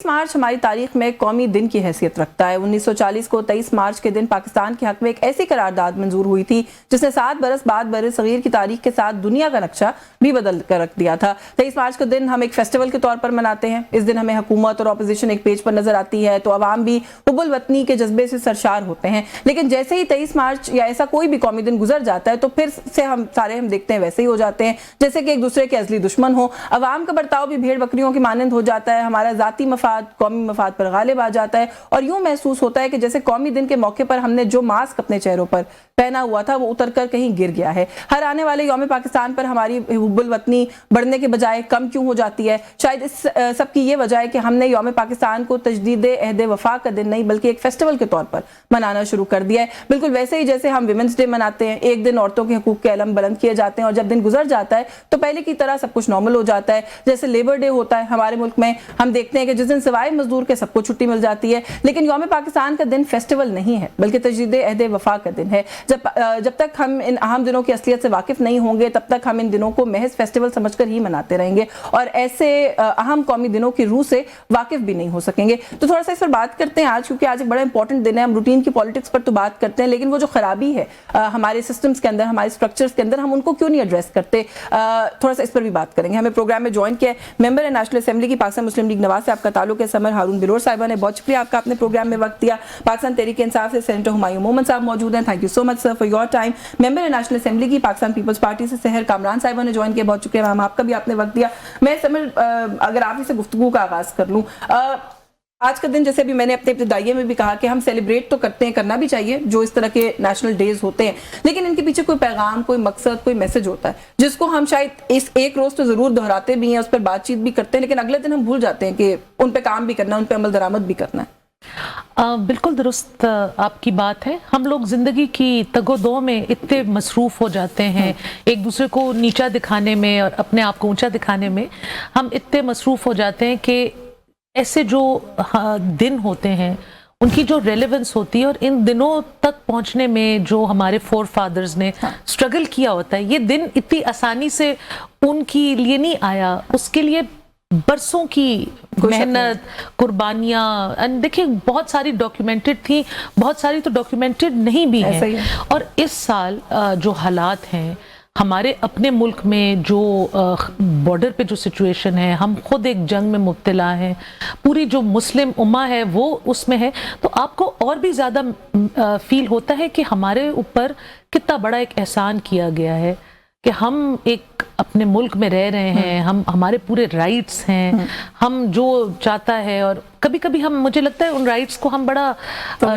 मार्च हमारी तारीख में कौमी दिन की हैसियत रखता है। 1940 को 23 मार्च के दिन पाकिस्तान के हक में एक ऐसी करारदाद मंजूर हुई थी जिसने 7 बरस बाद बर-ए-सगीर की तारीख के साथ दुनिया का नक्शा भी बदल कर रख दिया था। 23 मार्च का दिन हम एक फेस्टिवल के तौर पर मनाते हैं। इस दिन हमें हुकूमत और अपोजिशन एक पेज पर नजर आती है तो अवाम भी हुब्बुल वतनी के जज्बे से सरशार होते हैं। लेकिन जैसे ही 23 मार्च या ऐसा कोई भी कौमी दिन गुजर जाता है तो फिर से हम देखते हैं वैसे ही हो जाते हैं जैसे कि एक दूसरे के असली दुश्मन हो। अवाम का बर्ताव भी भेड़ बकरियों की मानंद हो जाता है। हमारा जाती मफाद कौमी मफाद पर गालिब आ जाता है और यूं महसूस होता है कि जैसे कौमी दिन के मौके पर हमने जो मास्क अपने चेहरों पर पहना हुआ था वो उतर कर कहीं गिर गया है। हर आने वाले यौम पाकिस्तान पर हमारी हुब्बुल वतनी बढ़ने के बजाय कम क्यों हो जाती है? शायद इस सब की ये वजह है कि हमने यौम पाकिस्तान को तजदीद अहद वफा का दिन नहीं बल्कि एक फेस्टिवल के तौर पर मनाना शुरू कर दिया है। बिल्कुल वैसे ही जैसे हम विमेंस डे मनाते हैं, एक दिन औरतों के हकूक के अलम बुलंद किए जाते हैं और जब दिन गुजर जाता है तो पहले की तरह सब कुछ नॉर्मल हो जाता है। जैसे लेबर डे होता है हमारे मुल्क में, हम देखते हैं कि जिस दिन सिवाय मजदूर के सबको छुट्टी मिल जाती है। लेकिन यौम पाकिस्तान का दिन फेस्टिवल नहीं है बल्कि तजदीद अहद वफा का दिन है। जब तक हम इन अहम दिनों की असलियत से वाकिफ नहीं होंगे तब तक हम इन दिनों को महज फेस्टिवल समझकर ही मनाते रहेंगे और ऐसे अहम कौमी दिनों की रूह से वाकिफ भी नहीं हो सकेंगे। तो थोड़ा सा इस पर बात करते हैं आज, क्योंकि आज एक बड़ा इंपॉर्टेंट दिन है। हम रूटीन की पॉलिटिक्स पर तो बात करते हैं लेकिन वो जो खराबी है हमारे सिस्टम्स के अंदर, हमारे स्ट्रक्चर्स के अंदर, हम उनको क्यों नहीं एड्रेस करते, थोड़ा सा इस पर भी बात करेंगे। हमें प्रोग्राम में ज्वाइन किया मेंबर है नेशनल असेंबली की पाकिस्तान मुस्लिम लीग नवाज से आपका ताल्लुक है, समर हारून बिलोर साहिबा ने, बहुत शुक्रिया आपका अपने प्रोग्राम में वक्त दिया। पाकिस्तान तहरीक इंसाफ से सेनेटर हुमायूं मोहम्मद साहब मौजूद हैं, thank you so much sir for your time. Member है नेशनल असेंबली की पाकिस्तान पीपल्स पार्टी से सहर कामरान साहिबा ने ज्वाइन किया, बहुत शुक्रिया मैम आपका भी आपने वक्त दिया। मैं समर अगर आप इसे गुफ्तगू का आगाज कर लूँ, आज का दिन जैसे भी मैंने अपने इब्तिदाइये में भी कहा कि हम सेलिब्रेट तो करते हैं, करना भी चाहिए जो इस तरह के नेशनल डेज होते हैं, लेकिन इनके पीछे कोई पैगाम, कोई मकसद, कोई मैसेज होता है जिसको हम शायद इस एक रोज तो जरूर दोहराते भी हैं, उस पर बातचीत भी करते हैं, लेकिन अगले दिन हम भूल जाते हैं कि उन पे काम भी करना है, उन पे अमल दरामद भी करना है। बिल्कुल दुरुस्त आपकी बात है। हम लोग जिंदगी की तगोदो में इतने मसरूफ हो जाते हैं, एक दूसरे को नीचा दिखाने में और अपने आप को ऊंचा दिखाने में हम इतने मसरूफ हो जाते हैं कि ऐसे जो दिन होते हैं उनकी जो रेलेवेंस होती है और इन दिनों तक पहुंचने में जो हमारे फोर फादर्स ने स्ट्रगल किया होता है, ये दिन इतनी आसानी से उनके लिए नहीं आया, उसके लिए बरसों की मेहनत, कुर्बानियां, देखिए बहुत सारी डॉक्यूमेंटेड थी, बहुत सारी तो डॉक्यूमेंटेड नहीं भी है। और इस साल जो हालात हैं हमारे अपने मुल्क में, जो बॉर्डर पे जो सिचुएशन है, हम खुद एक जंग में मुब्तला हैं, पूरी जो मुस्लिम उम्मा है वो उसमें है, तो आपको और भी ज़्यादा फील होता है कि हमारे ऊपर कितना बड़ा एक एहसान किया गया है कि हम एक अपने मुल्क में रह रहे हैं, हम हमारे पूरे राइट्स हैं, हम जो चाहता है, और कभी कभी हम, मुझे लगता है उन राइट्स को हम बड़ा फॉर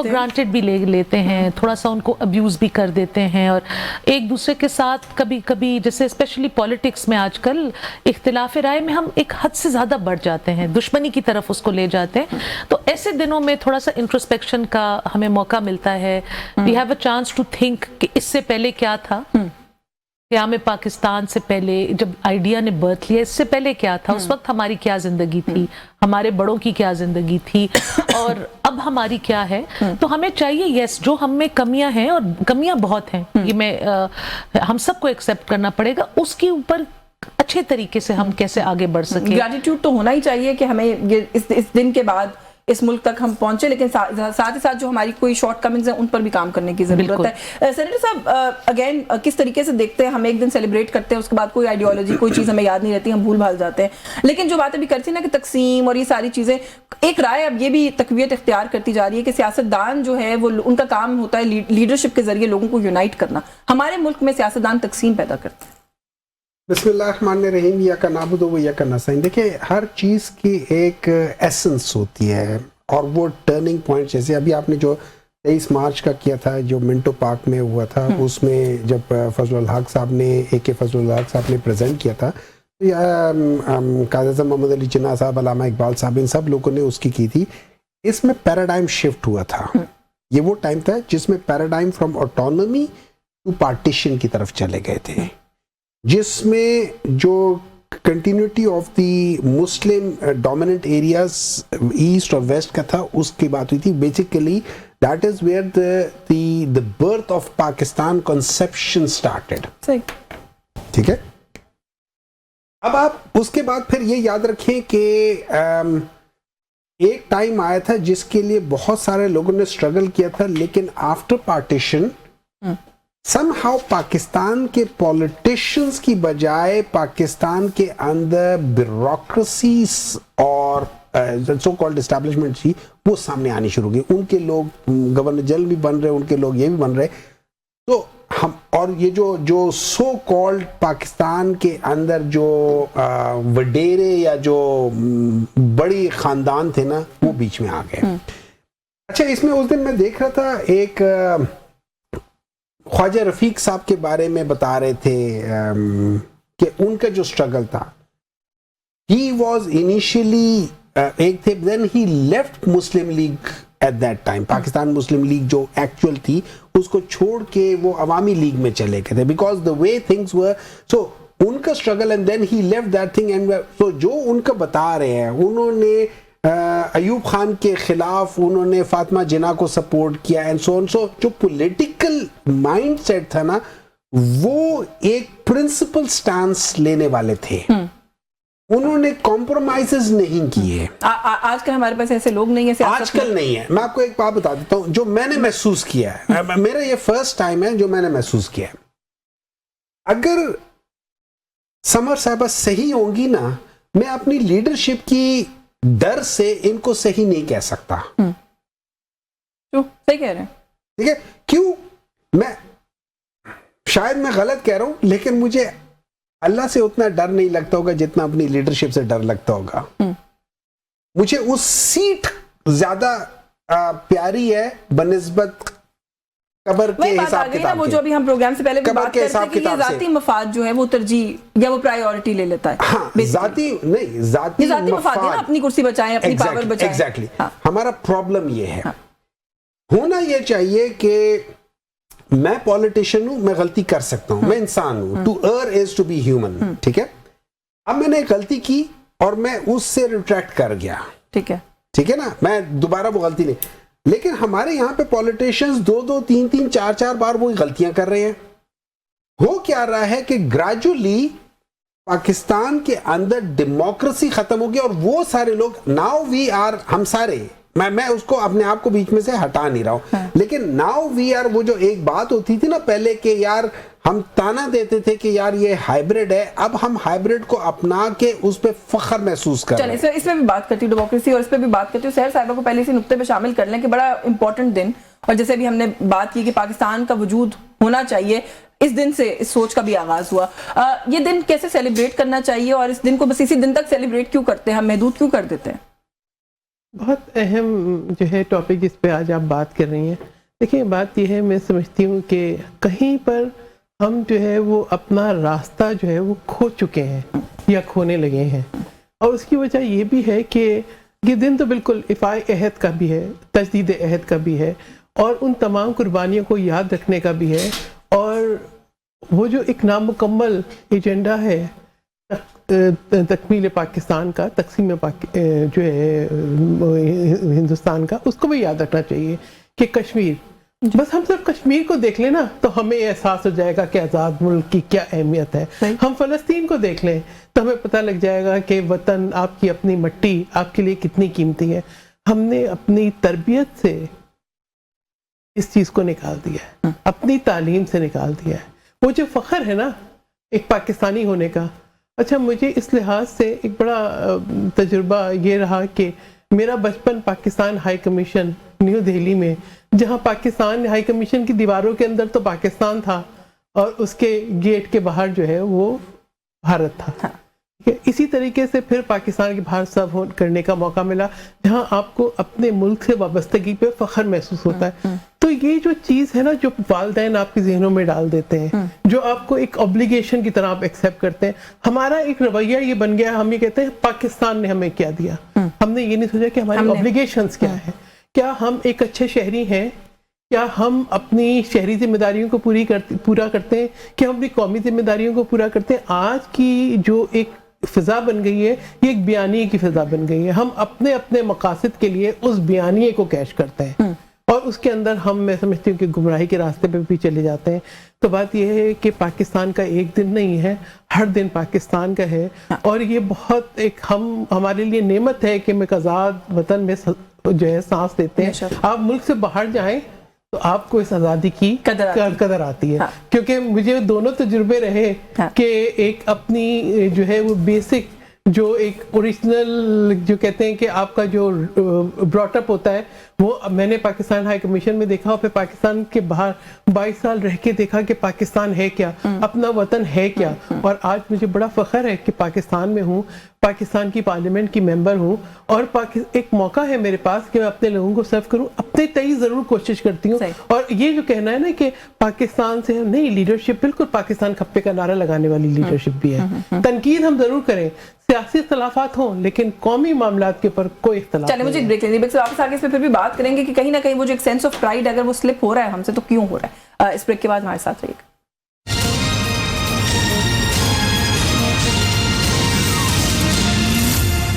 ग्रांटेड भी लेते हैं, थोड़ा सा उनको अब्यूज़ भी कर देते हैं और एक दूसरे के साथ कभी कभी, जैसे स्पेशली पॉलिटिक्स में आजकल इख्तिलाफ राय में हम एक हद से ज़्यादा बढ़ जाते हैं, दुश्मनी की तरफ उसको ले जाते हैं। तो ऐसे दिनों में थोड़ा सा इंट्रोस्पेक्शन का हमें मौका मिलता है, we have a chance to think कि इससे पहले क्या था, क़याम पाकिस्तान से पहले जब आइडिया ने बर्थ लिया, इससे पहले क्या था, उस वक्त हमारी क्या जिंदगी थी, हमारे बड़ों की क्या जिंदगी थी और अब हमारी क्या है। तो हमें चाहिए, यस, जो हम में कमियां हैं और कमियां बहुत हैं, ये हम सबको एक्सेप्ट करना पड़ेगा, उसके ऊपर अच्छे तरीके से हम कैसे आगे बढ़ सकें। ग्रेटिट्यूड तो होना ही चाहिए कि हमें ये इस दिन के बाद इस मुल्क तक हम पहुंचे, लेकिन साथ ही साथ जो हमारी कोई शॉर्ट कमिंग्स हैं उन पर भी काम करने की जरूरत है। सेनेटर साहब, अगेन किस तरीके से देखते हैं, हम एक दिन सेलिब्रेट करते हैं, उसके बाद कोई आइडियोलॉजी, कोई चीज़ हमें याद नहीं रहती, हम भूल भाल जाते हैं, लेकिन जो बातें भी करती है ना कि तकसीम और ये सारी चीज़ें, एक राय अब ये भी तकवीत इख्तियार करती जा रही है कि सियासतदान जो है वो उनका काम होता है लीडरशिप के जरिए लोगों को यूनाइट करना। हमारे मुल्क में सियासतदान तकसीम पैदा करते हैं। बिस्मिल्लाहिर्रहमानिर्रहीम, या का नाबुदु व या का नस्तईन। देखिए, हर चीज़ की एक एसेंस होती है और वो टर्निंग पॉइंट, जैसे अभी आपने जो 23 मार्च का किया था जो मिंटो पार्क में हुआ था, उसमें जब फजलुल हक साहब ने फजलुल हक साहब ने प्रेजेंट किया था, काज़ी आज़म मोहम्मद अली जिन्ना साहब, अल्लामा इकबाल साहब, इन सब लोगों ने उसकी की थी। इसमें पैराडाइम शिफ्ट हुआ था। ये वो टाइम था जिसमें paradigm from autonomy to partition की तरफ चले गए थे, जिसमें जो continuity of the Muslim dominant areas east और वेस्ट का था, उसकी बात हुई थी। Basically that is where the birth of Pakistan conception started. ठीक है, अब आप उसके बाद फिर ये याद रखें कि ایک ٹائم آیا تھا جس کے لیے بہت سارے لوگوں نے اسٹرگل کیا تھا, لیکن after partition some how Pakistan کے پولیٹیشنز کی بجائے پاکستان کے اندر بیوروکریسیز اور سو کالڈ اسٹیبلشمنٹ تھی وہ سامنے آنی شروع کی. ان کے لوگ گورنر جنرل بھی بن رہے, ان کے لوگ یہ بھی بن رہے. تو ہم اور یہ جو سو کالڈ پاکستان کے اندر جو وڈیرے یا جو بڑی خاندان تھے نا, وہ بیچ میں آ گئے. اچھا, اس میں اس دن میں دیکھ رہا تھا ایک خواجہ رفیق صاحب کے بارے میں بتا رہے تھے کہ ان کا جو اسٹرگل تھا, ہی واز انیشلی ایک تھے, then he left Muslim League at that time. Pakistan Muslim League جو ایکچوئل تھی اس کو چھوڑ کے وہ عوامی لیگ میں چلے گئے تھے, because the way things were. So ان کا struggle and then he left that thing and so جو ان کا بتا رہے ہیں, انہوں نے ایوب خان کے خلاف انہوں نے فاطمہ جناح کو سپورٹ کیا اینڈ سو آن. سو جو پولیٹیکل مائنڈ سیٹ تھا نا, وہ ایک پرنسپل سٹانس لینے والے تھے, انہوں نے کمپرومائزز نہیں کیے. آج کل ہمارے پاس ایسے لوگ نہیں ہیں, آج کل نہیں ہے. میں آپ کو ایک بات بتا دیتا ہوں جو میں نے محسوس کیا ہے, میرا یہ فرسٹ ٹائم ہے جو میں نے محسوس کیا ہے. اگر سمر صاحبہ صحیح ہوں گی نا, میں اپنی لیڈرشپ کی ڈر سے ان کو صحیح نہیں کہہ سکتا. صحیح کہہ رہے ہیں. ٹھیک ہے, کیوں؟ میں شاید میں غلط کہہ رہا ہوں, لیکن مجھے اللہ سے اتنا ڈر نہیں لگتا ہوگا جتنا اپنی لیڈرشپ سے ڈر لگتا ہوگا. مجھے اس سیٹ زیادہ پیاری ہے بنسبت قبر کے حساب کتاب. وہ جو ابھی ہم پروگرام سے پہلے بھی بات کرتے ہیں کہ یہ ذاتی مفاد جو ہے وہ ترجیح یا وہ پرائیورٹی لے لیتا ہے. ہاں, ذاتی نہیں, ذاتی مفاد ہے نا, اپنی کرسی بچائیں, اپنی پاور بچائیں. ایگزیکٹلی. ہمارا پرابلم یہ ہے, ہونا یہ چاہیے کہ میں پولیٹیشین ہوں, میں غلطی کر سکتا ہوں, میں انسان ہوں. To err is to be human. ٹھیک ہے, اب میں نے ایک غلطی کی اور میں اس سے ریٹریکٹ کر گیا. ٹھیک ہے, ٹھیک ہے نا, میں دوبارہ وہ غلطی نہیں. لیکن ہمارے یہاں پہ پولیٹیشینز 2 3 4 بار وہی غلطیاں کر رہے ہیں. ہو کیا رہا ہے کہ گریجولی پاکستان کے اندر ڈیموکریسی ختم ہو گئی, اور وہ سارے لوگ ناؤ وی آر, ہم سارے, میں اس کو اپنے آپ کو بیچ میں سے ہٹا نہیں رہا ہوں, لیکن ناؤ وی آر, وہ جو ایک بات ہوتی تھی نا پہلے کہ یار ہم تانا دیتے تھے کہ یار یہ ہائیبرڈ ہے, اب ہم ہائیبرڈ کو اپنا کے اس پہ فخر محسوس کر رہے ہیں. چلیں اس پہ بھی بات کرتی ہوں, ڈیموکریسی, اور اس پہ بھی بات کرتی ہوں. سحر صاحبہ کو پہلے اسی نقطے پہ شامل کر لیں کہ بڑا امپورٹنٹ دن, اور جیسے بھی ہم نے بات کی کہ پاکستان کا وجود ہونا چاہیے, اس دن سے اس سوچ کا بھی آغاز ہوا. یہ دن کیسے سیلیبریٹ کرنا چاہیے, اور اس دن کو بس اسی دن تک سیلیبریٹ کیوں کرتے ہیں, ہم محدود کیوں کر دیتے ہیں؟ بہت اہم جو ہے ٹاپک جس پہ آج آپ بات کر رہی ہیں. دیکھیں, بات یہ ہے, میں سمجھتی ہوں کہ کہیں پر ہم جو ہے وہ اپنا راستہ جو ہے وہ کھو چکے ہیں یا کھونے لگے ہیں, اور اس کی وجہ یہ بھی ہے کہ یہ دن تو بالکل افاع عہد کا بھی ہے, تجدید عہد کا بھی ہے, اور ان تمام قربانیوں کو یاد رکھنے کا بھی ہے, اور وہ جو ایک نامکمل ایجنڈا ہے تکمیل پاکستان کا, تقسیم جو ہے ہندوستان کا, اس کو بھی یاد رکھنا چاہیے کہ کشمیر, بس ہم صرف کشمیر کو دیکھ لیں نا تو ہمیں احساس ہو جائے گا کہ آزاد ملک کی کیا اہمیت ہے. ہم فلسطین کو دیکھ لیں تو ہمیں پتہ لگ جائے گا کہ وطن, آپ کی اپنی مٹی آپ کے لیے کتنی قیمتی ہے. ہم نے اپنی تربیت سے اس چیز کو نکال دیا ہے, اپنی تعلیم سے نکال دیا ہے. وہ جو فخر ہے نا ایک پاکستانی ہونے کا, اچھا مجھے اس لحاظ سے ایک بڑا تجربہ یہ رہا کہ میرا بچپن Pakistan high commission new Delhi میں, جہاں پاکستان ہائی کمیشن کی دیواروں کے اندر تو پاکستان تھا اور اس کے گیٹ کے باہر جو ہے وہ بھارت تھا. اسی طریقے سے پھر پاکستان کے باہر سرو کرنے کا موقع ملا جہاں آپ کو اپنے ملک سے وابستگی پہ فخر محسوس ہوتا ہے. تو یہ جو چیز ہے نا جو والدین آپ کے ذہنوں میں ڈال دیتے ہیں, جو آپ کو ایک obligation کی طرح آپ ایکسیپٹ کرتے ہیں, ہمارا ایک رویہ یہ بن گیا, ہم یہ کہتے ہیں پاکستان نے ہمیں کیا دیا. ہم نے یہ نہیں سوچا کہ ہماری obligations کیا ہے, کیا ہم ایک اچھے شہری ہیں, کیا ہم اپنی شہری ذمہ داریوں کو پورا کرتے ہیں, کیا ہم اپنی قومی ذمہ داریوں کو پورا کرتے ہیں. آج کی جو ایک فضا بن گئی ہے یہ ایک بیانیے کی فضا بن گئی ہے. ہم اپنے مقاصد کے لیے اس بیانیے کو کیش کرتے ہیں, اور اس کے اندر میں سمجھتی ہوں کہ گمراہی کے راستے پہ بھی چلے جاتے ہیں. تو بات یہ ہے کہ پاکستان کا ایک دن نہیں ہے, ہر دن پاکستان کا ہے, اور یہ بہت ایک ہمارے لیے نعمت ہے کہ ہم ایک آزاد وطن میں جو ہے سانس لیتے ہیں. آپ ملک سے باہر جائیں تو آپ کو اس آزادی کی قدر آتی ہے, کیونکہ مجھے دونوں تجربے رہے کہ ایک اپنی جو ہے وہ بیسک جو ایک اوریجنل جو کہتے ہیں کہ آپ کا جو براٹ اپ ہوتا ہے وہ میں نے پاکستان ہائی کمیشن میں دیکھا, اور پھر پاکستان کے باہر 22 سال رہ کے دیکھا کہ پاکستان ہے کیا, اپنا وطن ہے کیا. اور آج مجھے بڑا فخر ہے کہ پاکستان میں ہوں, پاکستان کی پارلیمنٹ کی ممبر ہوں, اور ایک موقع ہے میرے پاس کہ میں اپنے لوگوں کو سرو کروں. اپنے تئیں ضرور کوشش کرتی ہوں, اور یہ جو کہنا ہے نا کہ پاکستان سے نہیں لیڈرشپ, بالکل پاکستان کھپے کا نعرہ لگانے والی لیڈرشپ بھی ہے. تنقید ہم ضرور کریں, سیاسی اختلافات ہوں, لیکن قومی معاملات کے اوپر کوئی اختلاف نہیں. چلیں مجھے ایک بریک لینی, بریک سے واپس آگے اس پہ پھر بھی بات کریں گے کہ کہیں نہ کہیں وہ جو ایک سینس آف پرائڈ اگر وہ سلپ ہو رہا ہے ہم سے تو کیوں ہو رہا ہے. اس بریک کے بعد ہمارے ساتھ رہیے گا.